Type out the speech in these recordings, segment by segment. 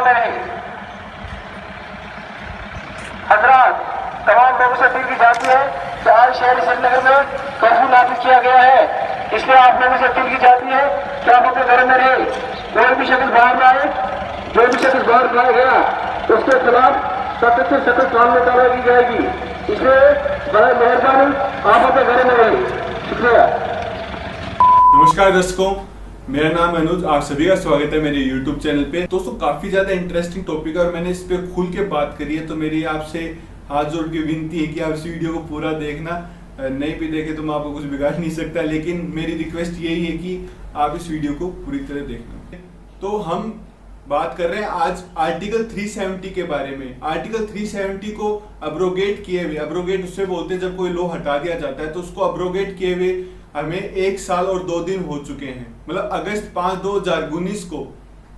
में रहे। हजरात, तमाम लोगों से अपील की जाती है कि आज शहर श्रीनगर में कर्फ्यू नाफिज किया गया है, इसलिए आप लोगों से अपील की जाती है कि आप अपने घर में रहे। कोई भी शख्स बाहर न आए, जो भी शख्स बाहर पाया गया उसके खिलाफ सख्त से सख्त कानूनी कार्रवाई की जाएगी, इसलिए बड़ा मेहरबानी आप अपने घर में रहे। शुक्रिया। नमस्कार दर्शकों, मेरा नाम अनुज, आप सभी का स्वागत है मेरे YouTube चैनल पे। दोस्तों काफी ज्यादा इंटरेस्टिंग टॉपिक है और मैंने इस पे खुल के बात करी है, तो मेरी आपसे हाथ जोड़ के विनती है कि आप इस वीडियो को पूरा देखना। नहीं भी देखे तो मैं आपको कुछ बिगाड़ नहीं सकता, लेकिन मेरी रिक्वेस्ट यही है कि आप इस वीडियो को पूरी तरह देखना। तो हम बात कर रहे हैं आज आर्टिकल 370 के बारे में। आर्टिकल 370 को अब्रोगेट किए हुए, अब्रोगेट उससे बोलते हैं जब कोई लॉ हटा दिया जाता है, तो उसको अब्रोगेट किए हुए हमें 1 साल और 2 दिन हो चुके हैं। मतलब अगस्त 5, 2019 को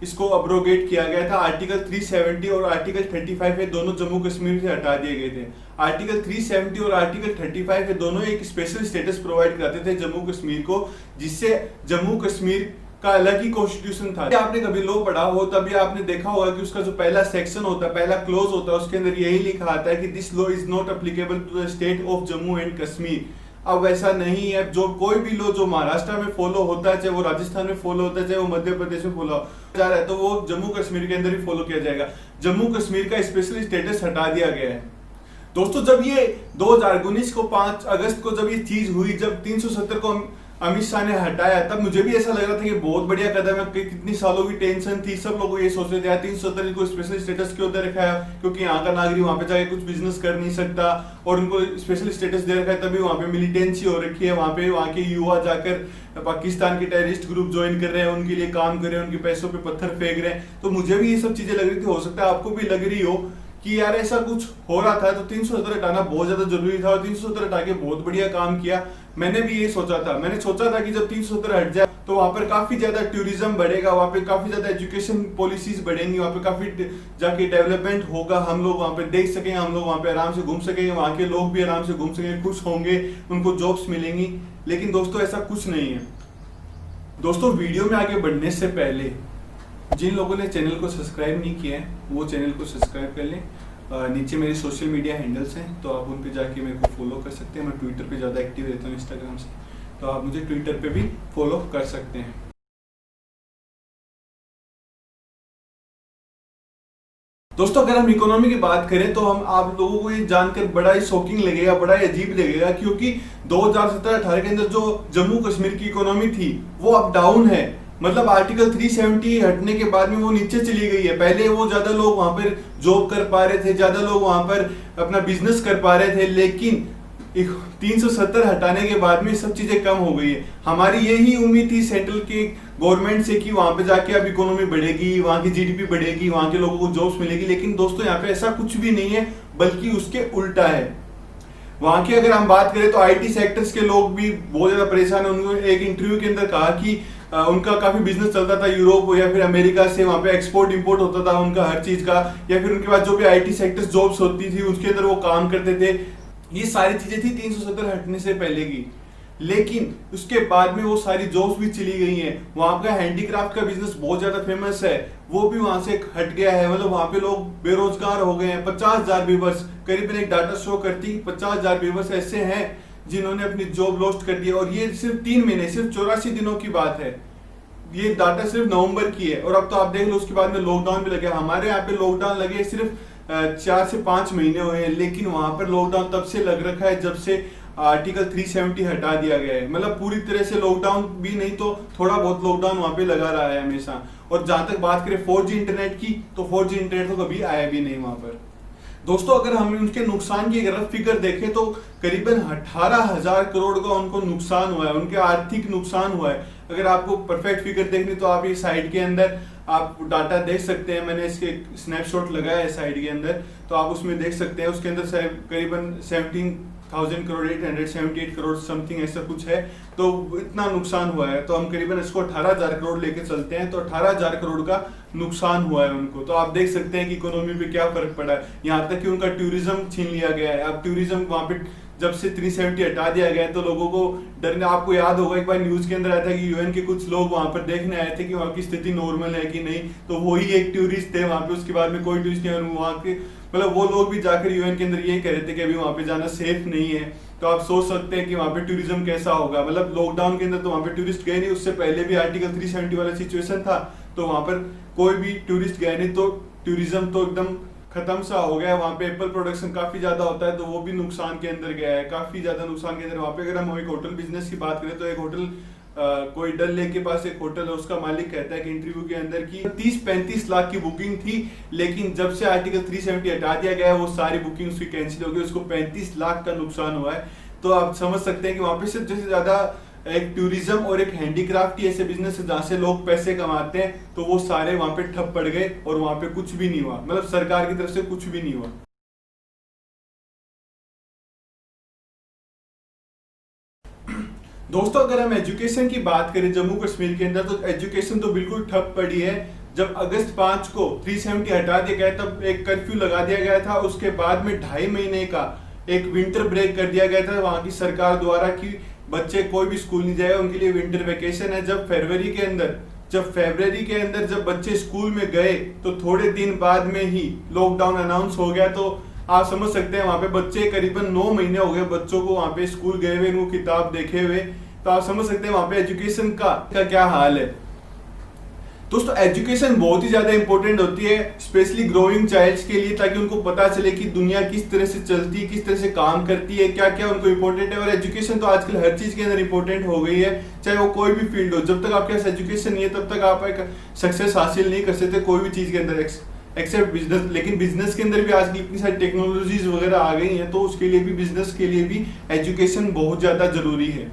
इसको अब्रोगेट किया गया था। आर्टिकल 370 और आर्टिकल 35 है, दोनों जम्मू कश्मीर से हटा दिए गए थे। आर्टिकल 370 और आर्टिकल 35 है, दोनों एक स्पेशल स्टेटस प्रोवाइड करते थे जम्मू कश्मीर को, जिससे जम्मू कश्मीर का अलग ही कॉन्स्टिट्यूशन था। आपने कभी लॉ पढ़ा हो तभी आपने देखा होगा कि उसका जो पहला सेक्शन होता है, पहला क्लोज होता है, उसके अंदर यही लिखा आता है कि this law is not applicable to the state of Jammu and Kashmir. अब वैसा नहीं है। जो कोई भी लॉ जो महाराष्ट्र में फॉलो होता है, चाहे वो राजस्थान में फॉलो होता है, चाहे वो मध्य प्रदेश में फॉलो जा रहा है, तो वो जम्मू कश्मीर के अंदर ही फॉलो किया जाएगा। जम्मू कश्मीर का स्पेशल स्टेटस हटा दिया गया है। दोस्तों जब ये 2019 को 5 अगस्त को जब ये चीज हुई, जब 370 को अमित शाह ने हटाया, तब मुझे भी ऐसा लग रहा था कि बहुत बढ़िया कदम है। कितनी सालों की टेंशन थी, सब लोग ये सोच रहे थे 370 को स्पेशल स्टेटस क्यों दे रखा है, क्योंकि यहाँ का नागरिक वहां पे जाके कुछ बिजनेस कर नहीं सकता, और उनको स्पेशल स्टेटस दे रखा है, तभी वहां पे मिलिटेंसी हो रखी है। वहां के युवा जाकर पाकिस्तान के टेररिस्ट ग्रुप ज्वाइन कर रहे हैं, उनके लिए काम कर रहे हैं, उनके पैसों पे पत्थर फेंक रहे हैं। तो मुझे भी ये सब चीजें लग रही थी, हो सकता है आपको भी लग रही हो कि यार ऐसा कुछ हो रहा था, तो 370 हटाना बहुत ज्यादा जरूरी था, और 370 हटा के बहुत बढ़िया काम किया। मैंने भी ये सोचा था, मैंने सोचा था कि जब 370 हट जाए तो वहां पर काफी ज्यादा टूरिज्म बढ़ेगा, वहां पे काफी ज्यादा एजुकेशन पॉलिसीज बढ़ेंगी, वहां पे काफी जाके डेवलपमेंट होगा, हम लोग वहां पे देख सकेंगे, हम लोग वहां पे आराम से घूम सकेंगे, वहां के लोग भी आराम से घूम सकेंगे, खुश होंगे, उनको जॉब्स मिलेंगी। लेकिन दोस्तों ऐसा कुछ नहीं है। दोस्तों वीडियो में आगे बढ़ने से पहले जिन लोगों ने चैनल को सब्सक्राइब नहीं किया है वो चैनल को सब्सक्राइब कर लें। नीचे मेरे सोशल मीडिया हैंडल्स हैं, तो आप उन पे जाके मेरे को फॉलो कर सकते हैं। मैं ट्विटर पे ज़्यादा एक्टिव रहता हूँ इंस्टाग्राम से, तो आप मुझे ट्विटर पे भी फॉलो कर सकते हैं। दोस्तों अगर हम इकोनॉमी की बात करें तो हम आप लोगों को ये जानकर बड़ा ही शॉकिंग लगेगा, बड़ा ही अजीब लगेगा, क्योंकि 2017-18 के अंदर जो जम्मू कश्मीर की इकोनॉमी थी वो अब डाउन है। मतलब आर्टिकल 370 हटने के बाद में वो नीचे चली गई है। पहले वो ज्यादा लोग वहां पर जॉब कर पा रहे थे, ज्यादा लोग वहां पर अपना बिजनेस कर पा रहे थे, लेकिन 370 हटाने के बाद में सब चीजें कम हो गई है। हमारी यही उम्मीद थी सेंट्रल की गवर्नमेंट से कि वहां पे जाके अब इकोनॉमी बढ़ेगी, वहां की जीडीपी बढ़ेगी, वहां के लोगों को जॉब्स मिलेगी, लेकिन दोस्तों यहाँ पे ऐसा कुछ भी नहीं है, बल्कि उसके उल्टा है। वहां की अगर हम बात करें तो आईटी सेक्टर्स के लोग भी बहुत ज्यादा परेशान है। उन्होंने एक इंटरव्यू के अंदर कहा कि उनका काफी बिजनेस चलता था यूरोप या फिर अमेरिका से, वहां पे एक्सपोर्ट इंपोर्ट होता था उनका हर चीज का, या फिर उनके पास जो भी आईटी सेक्टर्स जॉब्स होती थी उसके अंदर वो काम करते थे। ये सारी चीजें थी 370 हटने से पहले की, लेकिन उसके बाद में वो सारी जॉब्स भी चली गई हैं। वहां का हैंडीक्राफ्ट का बिजनेस बहुत ज्यादा फेमस है, वो भी वहां से हट गया है। मतलब वहां पे लोग बेरोजगार हो गए हैं। 50,000 व्यूवर्स, करीबन एक डाटा शो करती 50,000 व्यूवर्स ऐसे हैं जिन्होंने अपनी जॉब लॉस्ट कर दी, और ये सिर्फ 3 महीने, सिर्फ 84 दिनों की बात है। ये डाटा सिर्फ नवंबर की है, और अब तो आप देख लो उसके बाद में लॉकडाउन भी लगे। हमारे यहाँ पे लॉकडाउन लगे सिर्फ 4 से 5 महीने हुए हैं, लेकिन वहां पर लॉकडाउन तब से लग रखा है जब से आर्टिकल 370 हटा दिया गया है। मतलब पूरी तरह से लॉकडाउन भी नहीं तो थोड़ा बहुत लॉकडाउन वहां पे लगा रहा है हमेशा। और जहां तक बात करें 4G इंटरनेट की, तो 4G इंटरनेट तो कभी आया भी नहीं वहां पर। दोस्तों अगर हम उनके नुकसान की अगर फिगर देखें तो करीबन 18,000 करोड़ का उनको नुकसान हुआ है, उनके आर्थिक नुकसान हुआ है। अगर आपको परफेक्ट फिगर देखनी तो आप ये साइड के अंदर आप डाटा देख सकते हैं, मैंने इसके स्नैपशॉट लगाया है साइड के अंदर, तो आप उसमें देख सकते हैं। उसके अंदर करीबन 17,000 करोड़ 878 करोड़ समथिंग ऐसा कुछ है। तो इतना नुकसान हुआ है। तो हम करीबन इसको 18,000 करोड़ लेके चलते हैं, तो 18,000 करोड़ का नुकसान हुआ है उनको। तो आप देख सकते हैं कि इकोनॉमी पे क्या फर्क पड़ा है। यहाँ तक कि उनका टूरिज्म छीन लिया गया है। अब टूरिज्म वहाँ पे जब से 370 हटा दिया गया है तो लोगों को डरने, आपको याद होगा एक बार न्यूज के अंदर आया था कि यूएन के कुछ लोग वहां पर देखने आए थे कि वहां की स्थिति नॉर्मल है कि नहीं, तो वही एक टूरिस्ट थे वहां पे, उसके बाद में कोई टूरिस्ट नहीं। वहां के मतलब वो लोग भी जाकर यूएन के अंदर यही कह रहे थे कि अभी वहां पे जाना सेफ नहीं है। तो आप सोच सकते हैं कि वहां पे टूरिज्म कैसा होगा। मतलब लॉकडाउन के अंदर तो वहां पे टूरिस्ट गए नहीं, उससे पहले भी आर्टिकल 370 वाला सिचुएशन था, तो वहां पर कोई भी टूरिस्ट गए नहीं, तो टूरिज्म तो एकदम खत्म सा हो गया। वहाँ पे एप्पल प्रोडक्शन काफी ज्यादा होता है, तो वो भी नुकसान के अंदर गया है, काफी ज्यादा नुकसान के अंदर। वहाँ पे अगर हम एक होटल बिजनेस की बात करें तो एक होटल कोई डल लेक के पास एक होटल है, उसका मालिक कहता है कि इंटरव्यू के अंदर की 30-35 लाख की बुकिंग थी, लेकिन जब से आर्टिकल 370 हटा दिया गया है वो सारी बुकिंग उसकी कैंसिल हो गई, उसको 35 लाख का नुकसान हुआ है। तो आप समझ सकते हैं कि वहाँ पे सिर्फ जैसे ज्यादा एक टूरिज्म और एक हैंडीक्राफ्ट ही ऐसे बिजनेस है जहाँ से लोग पैसे कमाते हैं, तो वो सारे वहां पे ठप पड़ गए और वहां पे कुछ भी नहीं हुआ। मतलब सरकार की तरफ से कुछ भी नहीं हुआ। दोस्तों अगर हम एजुकेशन की बात करें जम्मू कश्मीर के अंदर, तो एजुकेशन तो बिल्कुल ठप पड़ी है। जब अगस्त 5 को 370 हटा दिया गया तब एक कर्फ्यू लगा दिया गया था, उसके बाद में 2.5 महीने का एक विंटर ब्रेक कर दिया गया था वहां की सरकार द्वारा कि बच्चे कोई भी स्कूल नहीं जाएगा, उनके लिए विंटर वेकेशन है। जब फरवरी के अंदर जब बच्चे स्कूल में गए तो थोड़े दिन बाद में ही लॉकडाउन अनाउंस हो गया। तो आप समझ सकते हैं वहां पे बच्चे करीबन 9 महीने हो गए बच्चों को वहां पे स्कूल गए हुए, उनको किताब देखे हुए। तो आप समझ सकते हैं वहां पे एजुकेशन का क्या हाल है। दोस्तों एजुकेशन बहुत ही ज्यादा इंपॉर्टेंट होती है स्पेशली ग्रोइंग चाइल्ड्स के लिए, ताकि उनको पता चले कि दुनिया किस तरह से चलती है, किस तरह से काम करती है, क्या क्या उनको इंपॉर्टेंट है। और एजुकेशन तो आजकल हर चीज के अंदर इंपॉर्टेंट हो गई है, चाहे वो कोई भी फील्ड हो। जब तक आपके पास एजुकेशन नहीं है तब तक आप एक सक्सेस हासिल नहीं कर सकते कोई भी चीज के अंदर, एक्सेप्ट बिजनेस। लेकिन बिजनेस के अंदर भी आजकल इतनी सारी टेक्नोलॉजीज वगैरह आ गई हैं, तो उसके लिए भी बिजनेस के लिए भी एजुकेशन बहुत ज्यादा जरूरी है।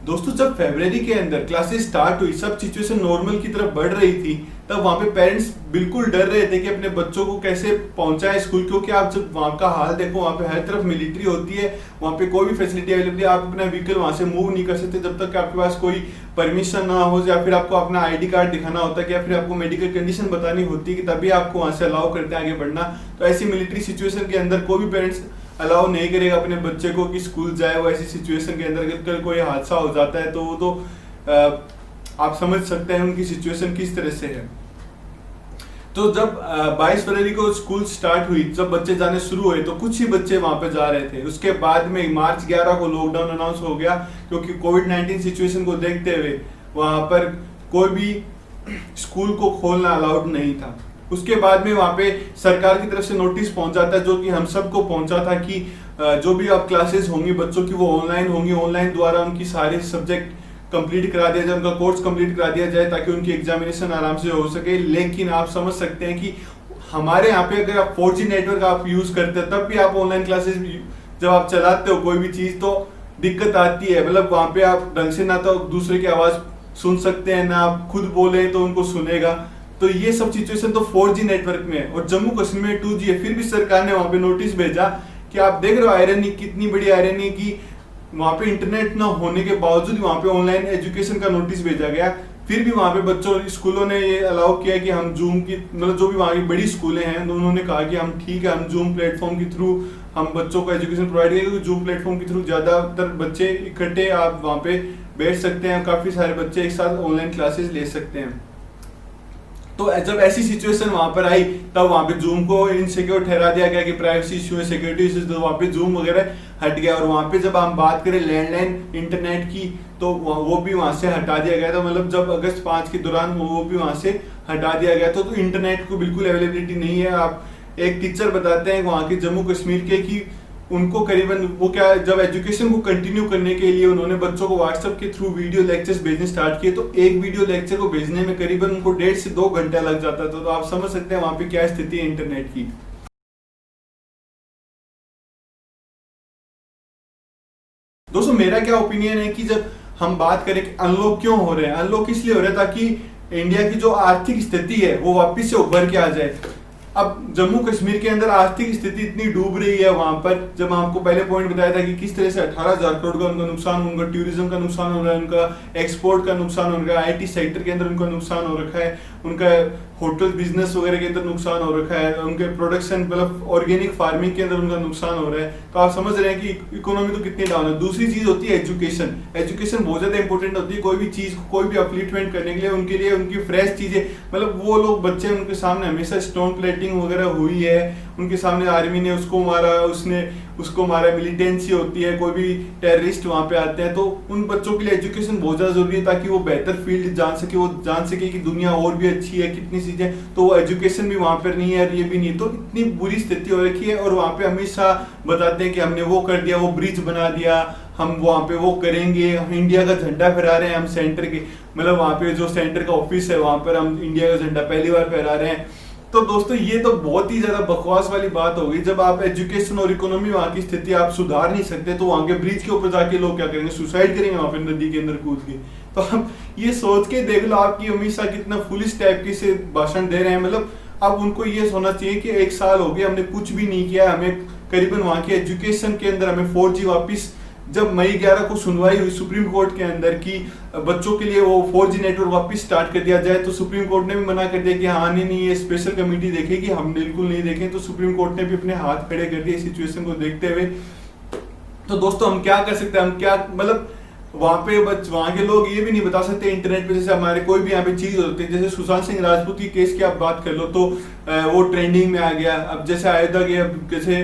दोस्तों जब फरवरी के अंदर क्लासेस स्टार्ट हुई, सब सिचुएशन नॉर्मल की तरफ बढ़ रही थी, तब वहां पे पेरेंट्स बिल्कुल डर रहे थे कि अपने बच्चों को कैसे पहुंचाएं स्कूल, क्योंकि आप जब वहां का हाल देखो, वहां पे हर तरफ मिलिट्री होती है, वहां पे कोई भी फैसिलिटी अवेलेबल है, आप अपना व्हीकल वहां से मूव नहीं कर सकते जब तक आपके पास कोई परमिशन ना हो, या फिर आपको अपना आईडी कार्ड दिखाना होता है, या फिर आपको मेडिकल कंडीशन बतानी होती है कि तभी आपको वहां से अलाउ करते हैं आगे बढ़ना। तो ऐसी मिलिट्री सिचुएशन के अंदर कोई भी पेरेंट्स अलाउ नहीं करेगा अपने बच्चे को कि स्कूल जाए। वो ऐसी सिचुएशन के अंदर अगर कोई हादसा हो जाता है तो वो तो आप समझ सकते हैं उनकी सिचुएशन किस तरह से है। तो जब 22 फरवरी को स्कूल स्टार्ट हुई, जब बच्चे जाने शुरू हुए तो कुछ ही बच्चे वहां पे जा रहे थे। उसके बाद में मार्च 11 को लॉकडाउन अनाउंस हो गया, क्योंकि कोविड-19 सिचुएशन को देखते हुए वहां पर कोई भी स्कूल को खोलना अलाउड नहीं था। उसके बाद में वहां पे सरकार की तरफ से नोटिस पहुंचा था, जो कि हम सबको पहुंचा था कि जो भी अब क्लासेस होंगी बच्चों की वो ऑनलाइन होंगी, ऑनलाइन द्वारा उनकी सारे सब्जेक्ट कंप्लीट करा दिया जाए, उनका कोर्स कंप्लीट करा दिया जाए, ताकि उनकी एग्जामिनेशन आराम से हो सके। लेकिन आप समझ सकते हैं कि हमारे यहाँ पे अगर आप 4G नेटवर्क आप यूज करते हैं तब भी आप ऑनलाइन क्लासेस जब आप चलाते हो कोई भी चीज तो दिक्कत आती है। मतलब वहां पे आप ढंग से ना तो दूसरे की आवाज सुन सकते हैं, ना आप खुद बोले तो उनको सुनेगा। तो ये सब सिचुएशन तो 4G नेटवर्क में है और जम्मू कश्मीर में 2G है, फिर भी सरकार ने वहां पे नोटिस भेजा कि आप देख रहे हो आयरनी, कितनी बड़ी आयरनी की वहां पे इंटरनेट ना होने के बावजूद वहां पे ऑनलाइन एजुकेशन का नोटिस भेजा गया। फिर भी वहां पे बच्चों स्कूलों ने ये अलाउ किया कि हम जूम की, मतलब जो भी वहां की बड़ी स्कूलें हैं उन्होंने कहा कि हम ठीक है, हम जूम प्लेटफॉर्म के थ्रू हम बच्चों को एजुकेशन प्रोवाइड करेंगे, क्योंकि जूम प्लेटफॉर्म के थ्रू ज्यादातर बच्चे इकट्ठे आप वहां पे बैठ सकते हैं, काफी सारे बच्चे एक साथ ऑनलाइन क्लासेस ले सकते हैं। तो जब ऐसी सिचुएशन वहां पर आई तब वहां पे जूम को इनसिक्योर ठहरा दिया गया कि प्राइवेसी इशू है, सिक्योरिटी इशू, तो वहां पे जूम वगैरह हट गया। और वहां पे जब हम बात करें लैंडलाइन इंटरनेट की तो वो भी वहां से हटा दिया गया था। मतलब जब अगस्त 5 के दौरान वो भी वहां से हटा दिया गया था। तो इंटरनेट को बिल्कुल अवेलेबिलिटी नहीं है। आप एक टीचर बताते हैं वहां के जम्मू कश्मीर के कि उनको करीबन वो क्या, जब एजुकेशन को कंटिन्यू करने के लिए उन्होंने बच्चों को व्हाट्सएप के थ्रू वीडियो लेक्चर्स भेजने स्टार्ट किए, तो एक वीडियो लेक्चर को भेजने में करीबन उनको 1.5 से 2 घंटा लग जाता था। तो आप समझ सकते हैं वहां पे क्या स्थिति है इंटरनेट की। दोस्तों मेरा क्या ओपिनियन है कि जब हम बात करें कि अनलॉक क्यों हो रहे हैं, अनलॉक इसलिए हो रहा है ताकि इंडिया की जो आर्थिक स्थिति है वो वापिस से उभर के आ जाए। अब जम्मू कश्मीर के अंदर आर्थिक स्थिति इतनी डूब रही है वहां पर, जब आपको पहले पॉइंट बताया था कि किस तरह से 18,000 करोड़ का उनका नुकसान, उनका टूरिज्म का नुकसान हो रहा है, उनका एक्सपोर्ट का नुकसान हो रहा है, IT सेक्टर के अंदर उनका नुकसान हो रखा है, उनका होटल बिजनेस वगैरह के अंदर नुकसान हो रखा है, उनके प्रोडक्शन मतलब ऑर्गेनिक फार्मिंग के अंदर उनका नुकसान हो रहा है। तो आप समझ रहे हैं कि इकोनॉमी तो कितनी डाउन है। दूसरी चीज होती है एजुकेशन। एजुकेशन बहुत ज्यादा इंपॉर्टेंट होती है कोई भी चीज, कोई भी अपलिफ्टमेंट करने के लिए, उनके लिए उनकी फ्रेश चीजें, मतलब वो लोग बच्चे, उनके सामने हमेशा स्टोन प्लेटिंग वगैरह हुई है, उनके सामने आर्मी ने उसको मारा, उसने उसको मारा, मिलिटेंसी होती है, कोई भी टेररिस्ट वहां पे आते हैं, तो उन बच्चों के लिए एजुकेशन बहुत ज्यादा जरूरी है ताकि वो बेहतर फील्ड जान सके, वो जान सके कि दुनिया और भी अच्छी है, कितनी चीजें। तो वो एजुकेशन भी वहां पर नहीं है और ये भी नहीं है, तो इतनी बुरी स्थिति हो रखी है। और वहां पे अमित शाह बताते हैं कि हमने वो कर दिया, वो ब्रिज बना दिया, हम वहां पे वो करेंगे, हम इंडिया का झंडा फहरा रहे हैं, हम सेंटर के मतलब वहां पे जो सेंटर का ऑफिस है वहां पर हम इंडिया का झंडा पहली बार फहरा रहे हैं। तो दोस्तों ये तो बहुत ही ज्यादा बकवास वाली बात हो गई। जब आप एजुकेशन और इकोनॉमी वहां की स्थिति आप सुधार नहीं सकते, तो वहां के ब्रिज के ऊपर जाके लोग क्या करेंगे, सुसाइड करेंगे वहां पे नदी के अंदर कूद के। तो हम ये सोच के देख लो आपकी अमित शाह कितना फुलिश टाइप की से भाषण दे रहे हैं। मतलब अब उनको ये होना चाहिए कि 1 साल हो गया हमने कुछ भी नहीं किया, हमें करीबन वहां के एजुकेशन के अंदर हमें 4G वापिस, जब मई 11 को सुनवाई हुई सुप्रीम कोर्ट के अंदर की बच्चों के लिए वो 4G नेटवर्क वापस स्टार्ट कर दिया जाए, तो सुप्रीम कोर्ट ने भी मना कर दिया कि हाँ नहीं ये स्पेशल कमेटी देखेगी, हम बिल्कुल नहीं देखें। तो सुप्रीम कोर्ट ने भी अपने हाथ खड़े कर दिए सिचुएशन को देखते हुए। तो दोस्तों हम क्या कर सकते हैं, हम क्या मतलब वहां पे वहां के लोग ये भी नहीं बता सकते इंटरनेट पे, जैसे हमारे कोई भी यहाँ पे चीज होती है, जैसे सुशांत सिंह राजपूत की केस की आप बात कर लो तो वो ट्रेंडिंग में आ गया। अब जैसे अयोध्या के जैसे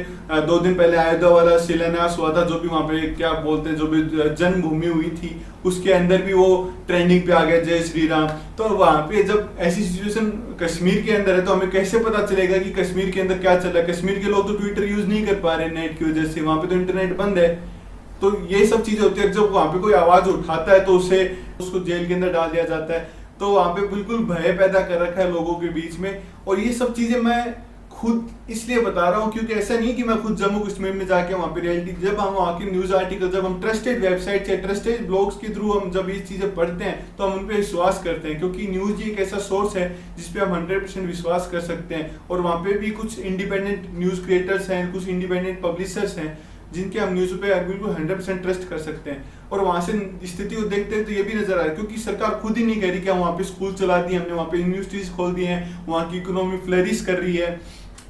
2 दिन पहले अयोध्या वाला शिलान्यास हुआ था, जो भी वहां पे क्या बोलते हैं, जो भी जन्मभूमि हुई थी, उसके अंदर भी वो ट्रेंडिंग पे आ गया, जय श्री राम। तो वहां पे जब ऐसी सिचुएशन कश्मीर के अंदर है तो हमें कैसे पता चलेगा कि कश्मीर के अंदर क्या चल रहा है। कश्मीर के लोग तो ट्विटर यूज नहीं कर पा रहे नेट की वजह से, वहां पे तो इंटरनेट बंद है। तो ये सब चीजें होती है। जब वहां पे कोई आवाज उठाता है तो उसको जेल के अंदर डाल दिया जाता है। तो वहां पे बिल्कुल भय पैदा कर रखा है लोगों के बीच में। और ये सब चीजें मैं खुद इसलिए बता रहा हूँ क्योंकि ऐसा नहीं कि मैं खुद जम्मू कश्मीर में जाके वहां पे रियलिटी, जब हम वहाँ के न्यूज आर्टिकल, जब हम ट्रस्टेड वेबसाइट या ट्रस्टेड ब्लॉग्स के थ्रू हम जब ये चीजें पढ़ते हैं तो हम उन पर विश्वास करते हैं, क्योंकि न्यूज एक ऐसा सोर्स है जिसपे हम 100% विश्वास कर सकते हैं। और वहाँ पे भी कुछ इंडिपेंडेंट न्यूज क्रिएटर्स हैं, कुछ इंडिपेंडेंट पब्लिशर्स हैं जिनके हम न्यूज पे बिल्कुल 100% ट्रस्ट कर सकते हैं। और वहां से स्थिति को देखते हैं तो ये भी नजर आ रहा है, क्योंकि सरकार खुद ही नहीं कह रही कि हम वहाँ पे स्कूल चला दिए, हमने वहाँ पे यूनिवर्सिटीज खोल दी हैं, वहाँ की इकोनॉमी फ्लरिश कर रही है।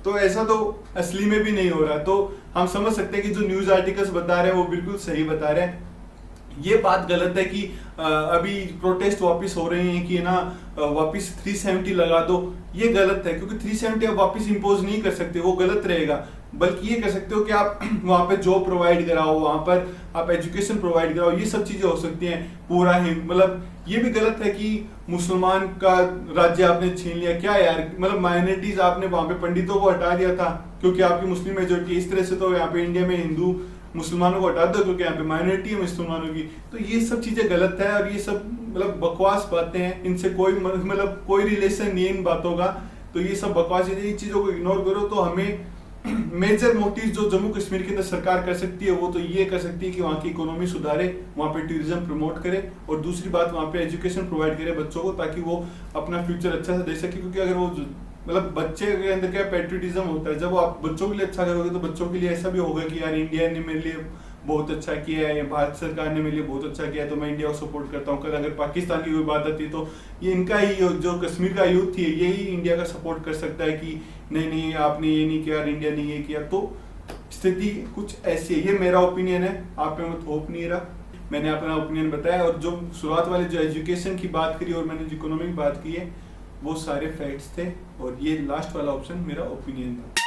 तो ऐसा तो असली में भी नहीं हो रहा। तो हम समझ सकते हैं कि जो न्यूज आर्टिकल्स बता रहे हैं वो बिल्कुल सही बता रहे हैं। ये बात गलत है कि अभी प्रोटेस्ट वापस हो रहे हैं कि ना वापस 370 लगा दो, ये गलत है, क्योंकि 370 आप वापस इंपोज नहीं कर सकते, वो गलत रहेगा। बल्कि ये कर सकते हो कि आप वहां पे जॉब प्रोवाइड कराओ, वहां पर आप एजुकेशन प्रोवाइड कराओ, ये सब चीजें हो सकती हैं। पूरा ही मतलब ये भी गलत है कि मुसलमान का राज्य आपने छीन लिया। क्या यार, मतलब माइनॉरिटीज आपने वहां पे पंडितों को हटा दिया था क्योंकि आपकी मुस्लिम मेजोरिटी, इस तरह से तो यहाँ पे इंडिया में हिंदू मुसलमानों को हटा दो क्योंकि यहाँ पे माइनॉरिटी है मुसलमानों की। तो ये सब चीजें गलत है और ये सब मतलब बकवास बातें हैं, इनसे कोई मतलब कोई रिलेशन नहीं है इन बातों का। तो ये सब बकवास है, इन चीजों को इग्नोर करो। तो हमें मेजर मोटिव जो जम्मू कश्मीर के अंदर सरकार कर सकती है वो तो ये कर सकती है कि वहाँ की इकोनॉमी सुधारे, वहाँ पे टूरिज्म प्रमोट करे, और दूसरी बात वहाँ पे एजुकेशन प्रोवाइड करे बच्चों को, ताकि वो अपना फ्यूचर अच्छा से दे सके। क्योंकि अगर वो मतलब बच्चे के अंदर क्या पैट्रियटिज्म होता है, जब आप बच्चों के लिए अच्छा करोगे तो बच्चों के लिए ऐसा भी होगा कि यार इंडिया ने मेरे लिए बहुत अच्छा किया है, भारत सरकार ने मेरे लिए बहुत अच्छा किया है, तो मैं इंडिया को सपोर्ट करता हूँ। अगर पाकिस्तान की कोई बात आती है तो ये इनका ही जो कश्मीर का यूथ थी यही इंडिया का सपोर्ट कर सकता है कि नहीं आपने ये नहीं किया, इंडिया ने ये किया। तो स्थिति कुछ ऐसी है, ये मेरा ओपिनियन है, आप पे मैं थोप नहीं रहा, मैंने अपना ओपिनियन बताया। और जो शुरुआत वाले जो एजुकेशन की बात करी और मैंने जो इकोनॉमी की बात की है वो सारे फैक्ट्स थे, और ये लास्ट वाला ऑप्शन मेरा ओपिनियन था।